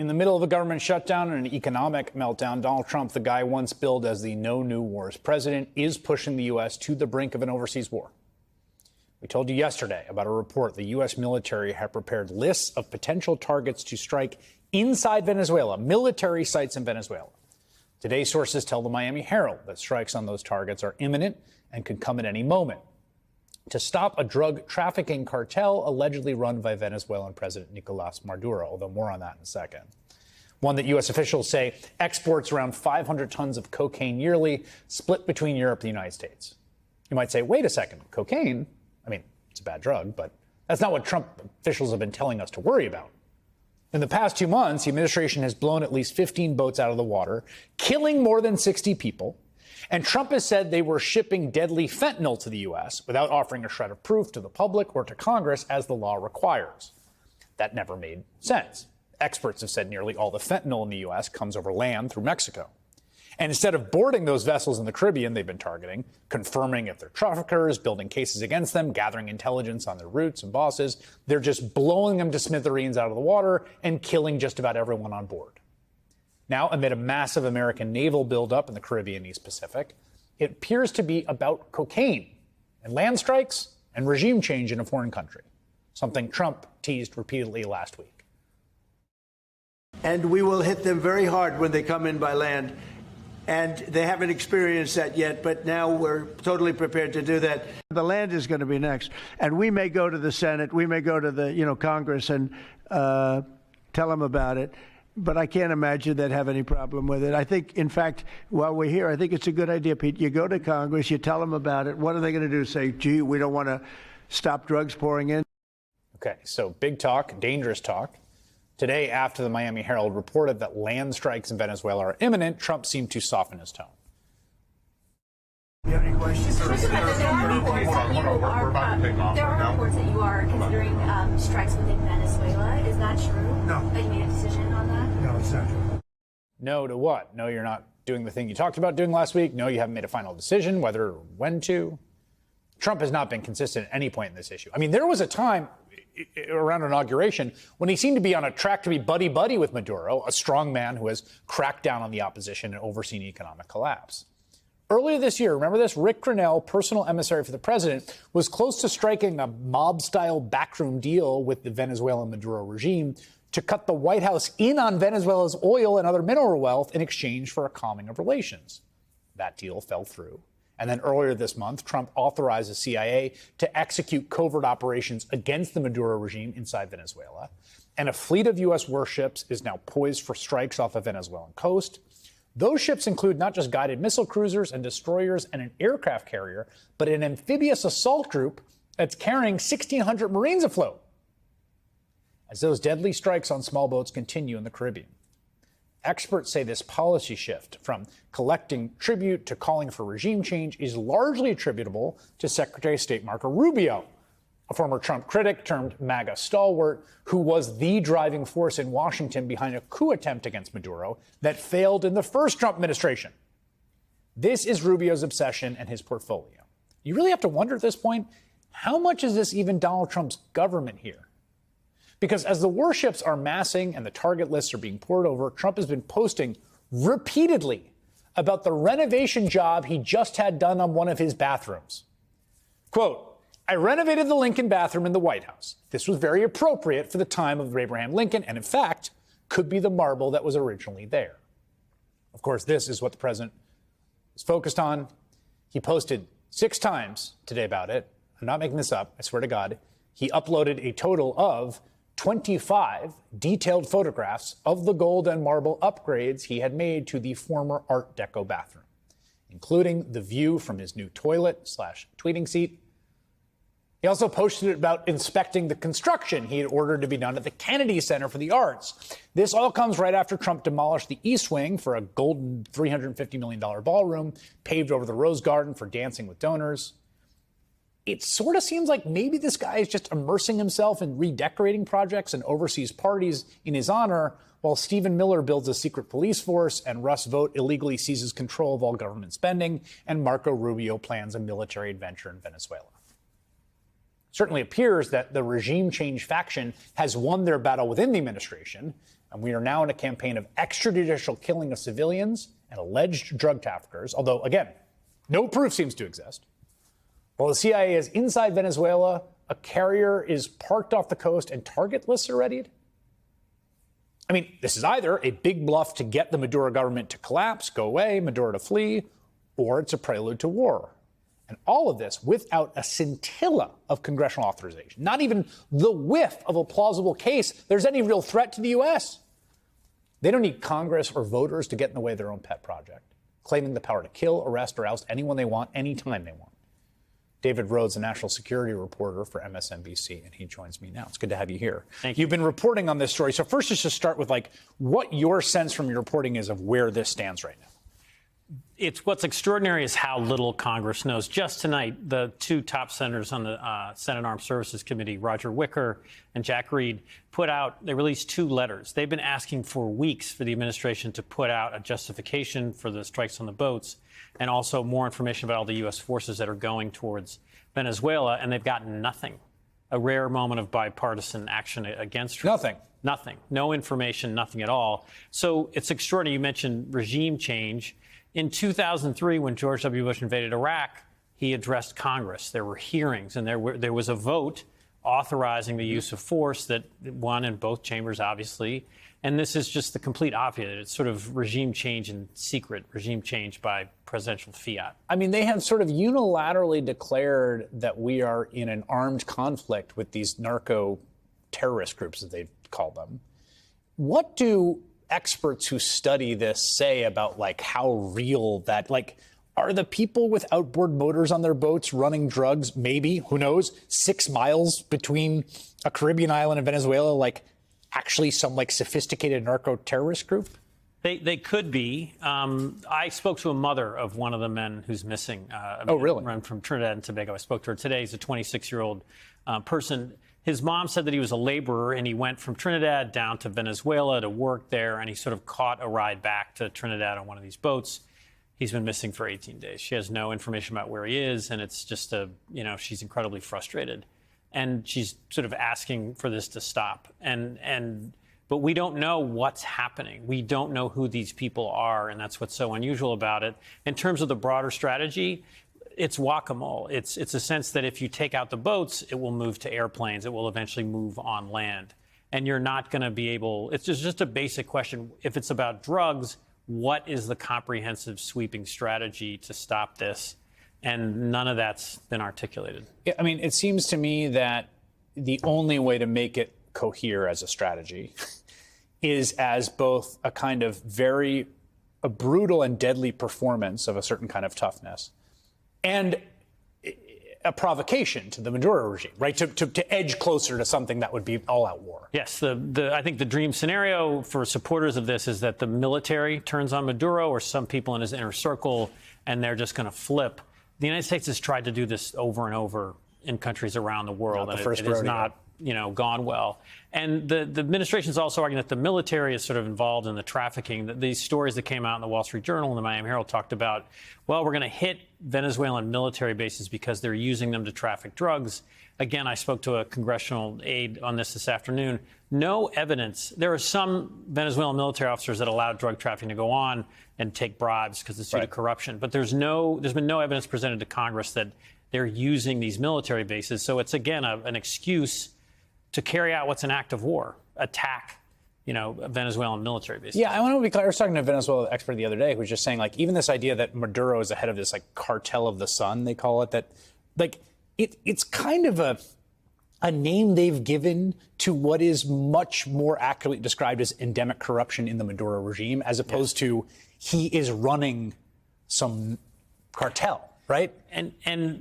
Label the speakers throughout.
Speaker 1: In the middle of a government shutdown and an economic meltdown, Donald Trump, the guy once billed as the no new wars president, is pushing the U.S. to the brink of an overseas war. We told you yesterday about a report the U.S. military had prepared lists of potential targets to strike inside Venezuela, military sites in Venezuela. Today, sources tell the Miami Herald that strikes on those targets are imminent and could come at any moment to stop a drug trafficking cartel allegedly run by Venezuelan President Nicolas Maduro, although more on that in a second. One that U.S. officials say exports around 500 tons of cocaine yearly, split between Europe and the United States. You might say, wait a second, cocaine? I mean, it's a bad drug, but that's not what Trump officials have been telling us to worry about. In the past 2 months, the administration has blown at least 15 boats out of the water, killing more than 60 people. And Trump has said they were shipping deadly fentanyl to the U.S. without offering a shred of proof to the public or to Congress, as the law requires. That never made sense. Experts have said nearly all the fentanyl in the U.S. comes over land through Mexico. And instead of boarding those vessels in the Caribbean they've been targeting, confirming if they're traffickers, building cases against them, gathering intelligence on their routes and bosses, they're just blowing them to smithereens out of the water and killing just about everyone on board. Now, amid a massive American naval buildup in the Caribbean East Pacific, it appears to be about cocaine and land strikes and regime change in a foreign country, something Trump teased repeatedly last week.
Speaker 2: And we will hit them very hard when they come in by land. And they haven't experienced that yet, but now we're totally prepared to do that. The land is going to be next. And we may go to the Senate, we may go to the Congress and tell them about it. But I can't imagine they'd have any problem with it. I think, in fact, while we're here, I think it's a good idea, Pete. You go to Congress, you tell them about it. What are they going to do? Say, gee, we don't want to stop drugs pouring in?
Speaker 1: Okay, so big talk, dangerous talk. Today, after the Miami Herald reported that land strikes in Venezuela are imminent, Trump seemed to soften his tone.
Speaker 3: Do you have any questions? There are reports that you are considering strikes within Venezuela. Is that true?
Speaker 4: No.
Speaker 3: That you made a decision on that?
Speaker 4: No, it's not true.
Speaker 1: No to what? No, you're not doing the thing you talked about doing last week. No, you haven't made a final decision whether or when to. Trump has not been consistent at any point in this issue. I mean, there was a time around inauguration when he seemed to be on a track to be buddy-buddy with Maduro, a strong man who has cracked down on the opposition and overseen economic collapse. Earlier this year, remember this? Rick Grenell, personal emissary for the president, was close to striking a mob-style backroom deal with the Venezuelan Maduro regime to cut the White House in on Venezuela's oil and other mineral wealth in exchange for a calming of relations. That deal fell through. And then earlier this month, Trump authorized the CIA to execute covert operations against the Maduro regime inside Venezuela. And a fleet of U.S. warships is now poised for strikes off the Venezuelan coast. Those ships include not just guided missile cruisers and destroyers and an aircraft carrier, but an amphibious assault group that's carrying 1,600 Marines afloat. As those deadly strikes on small boats continue in the Caribbean, experts say this policy shift from collecting tribute to calling for regime change is largely attributable to Secretary of State Marco Rubio, a former Trump critic turned MAGA stalwart who was the driving force in Washington behind a coup attempt against Maduro that failed in the first Trump administration. This is Rubio's obsession and his portfolio. You really have to wonder at this point, how much is this even Donald Trump's government here? Because as the warships are massing and the target lists are being poured over, Trump has been posting repeatedly about the renovation job he just had done on one of his bathrooms. Quote, I renovated the Lincoln bathroom in the White House. This was very appropriate for the time of Abraham Lincoln and, in fact, could be the marble that was originally there. Of course, this is what the president is focused on. He posted 6 times today about it. I'm not making this up. I swear to God. He uploaded a total of 25 detailed photographs of the gold and marble upgrades he had made to the former Art Deco bathroom, including the view from his new toilet/tweeting seat. He also posted about inspecting the construction he had ordered to be done at the Kennedy Center for the Arts. This all comes right after Trump demolished the East Wing for a golden $350 million ballroom, paved over the Rose Garden for dancing with donors. It sort of seems like maybe this guy is just immersing himself in redecorating projects and overseas parties in his honor, while Stephen Miller builds a secret police force and Russ Vought illegally seizes control of all government spending, and Marco Rubio plans a military adventure in Venezuela. Certainly appears that the regime change faction has won their battle within the administration, And we are now in a campaign of extrajudicial killing of civilians and alleged drug traffickers, although, again, no proof seems to exist. While the CIA is inside Venezuela, a carrier is parked off the coast and target lists are readied. I mean, this is either a big bluff to get the Maduro government to collapse, go away, Maduro to flee, or it's a prelude to war. And all of this without a scintilla of congressional authorization, not even the whiff of a plausible case there's any real threat to the U.S. They don't need Congress or voters to get in the way of their own pet project, claiming the power to kill, arrest, or oust anyone they want, anytime they want. David Rhodes, a national security reporter for MSNBC, and he joins me now. It's good to have you here.
Speaker 4: Thank you.
Speaker 1: You've been reporting on this story. So first, just to start with, what your sense from your reporting is of where this stands right now.
Speaker 4: It's what's extraordinary is how little Congress knows. Just tonight, the two top senators on the Senate Armed Services Committee, Roger Wicker and Jack Reed, they released two letters. They've been asking for weeks for the administration to put out a justification for the strikes on the boats and also more information about all the U.S. forces that are going towards Venezuela, and they've gotten nothing. A rare moment of bipartisan action against Trump.
Speaker 1: Nothing.
Speaker 4: Nothing. No information, nothing at all. So it's extraordinary. You mentioned regime change. In 2003, when George W. Bush invaded Iraq, he addressed Congress. There were hearings, and there was a vote authorizing the use of force that won in both chambers, obviously. And this is just the complete opposite. It's sort of regime change in secret, regime change by presidential fiat.
Speaker 1: I mean, they have sort of unilaterally declared that we are in an armed conflict with these narco terrorist groups, as they've called them. What do experts who study this say about how real that, are the people with outboard motors on their boats running drugs, maybe, who knows, 6 miles between a Caribbean island and Venezuela, actually some sophisticated narco terrorist group?
Speaker 4: They could be. I spoke to a mother of one of the men who's missing.
Speaker 1: Oh, really?
Speaker 4: Run from Trinidad and Tobago. I spoke to her today. He's a 26-year-old person. His mom said that he was a laborer, and he went from Trinidad down to Venezuela to work there, and he sort of caught a ride back to Trinidad on one of these boats. He's been missing for 18 days. She has no information about where he is, and it's just she's incredibly frustrated. And she's sort of asking for this to stop. But we don't know what's happening. We don't know who these people are, and that's what's so unusual about it. In terms of the broader strategy, it's whack-a-mole. It's a sense that if you take out the boats, it will move to airplanes. It will eventually move on land. And you're not going to be able, it's just a basic question. If it's about drugs, what is the comprehensive sweeping strategy to stop this? And none of that's been articulated.
Speaker 1: Yeah, I mean, it seems to me that the only way to make it cohere as a strategy is as both a kind of a brutal and deadly performance of a certain kind of toughness and a provocation to the Maduro regime, right? To edge closer to something that would be all-out war.
Speaker 4: Yes, I think the dream scenario for supporters of this is that the military turns on Maduro or some people in his inner circle, and they're just going to flip. The United States has tried to do this over and over in countries around the world, and it has not, gone well. And the administration is also arguing that the military is sort of involved in the trafficking. These stories that came out in the Wall Street Journal and the Miami Herald talked about, well, we're going to hit Venezuelan military bases because they're using them to traffic drugs. Again, I spoke to a congressional aide on this afternoon. No evidence. There are some Venezuelan military officers that allowed drug trafficking to go on and take bribes because it's due to corruption. But there's been no evidence presented to Congress that they're using these military bases. So it's, again, an excuse to carry out what's an act of war, attack, Venezuelan military bases.
Speaker 1: Yeah, I want to be clear. I was talking to a Venezuela expert the other day who was just saying, even this idea that Maduro is ahead of this, cartel of the sun, they call it, that, it's kind of a name they've given to what is much more accurately described as endemic corruption in the Maduro regime, as opposed to he is running some cartel. Right?
Speaker 4: And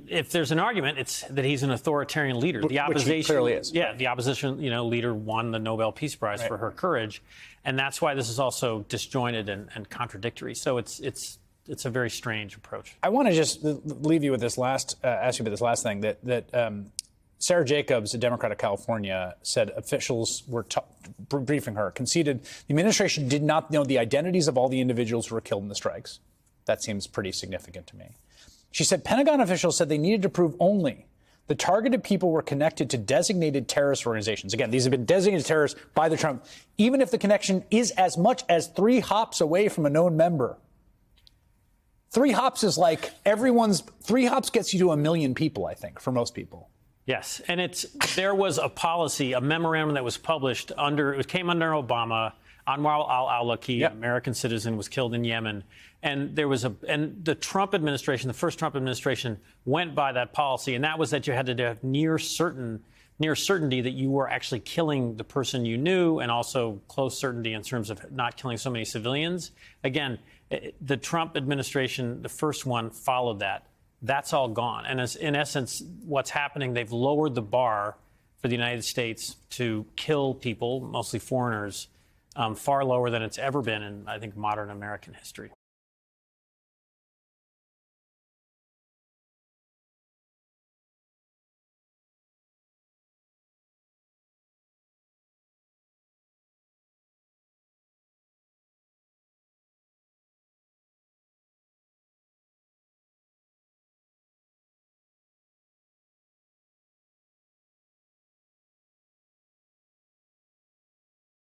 Speaker 4: if there's an argument, it's that he's an authoritarian leader. The opposition,
Speaker 1: which he clearly is.
Speaker 4: Yeah, the opposition, leader won the Nobel Peace Prize for her courage, and that's why this is also disjointed and contradictory. So it's a very strange approach.
Speaker 1: I want to just leave you with this ask you about this last thing that Sarah Jacobs, a Democrat of California, said officials were briefing her, conceded the administration did not know the identities of all the individuals who were killed in the strikes. That seems pretty significant to me. She said Pentagon officials said they needed to prove only The targeted people were connected to designated terrorist organizations. Again, these have been designated terrorists by the Trump, even if the connection is as much as 3 hops away from a known member. 3 hops is like 3 hops gets you to 1 million people, I think, for most people.
Speaker 4: Yes, and there was a policy, a memorandum that was published it came under Obama. Anwar al-Awlaki, an American citizen, was killed in Yemen, and the Trump administration, the first Trump administration, went by that policy, and that was that you had to have near certainty that you were actually killing the person you knew, and also close certainty in terms of not killing so many civilians. Again, the Trump administration, the first one, followed that. That's all gone. And in essence, what's happening, they've lowered the bar for the United States to kill people, mostly foreigners, far lower than it's ever been in, I think, modern American history.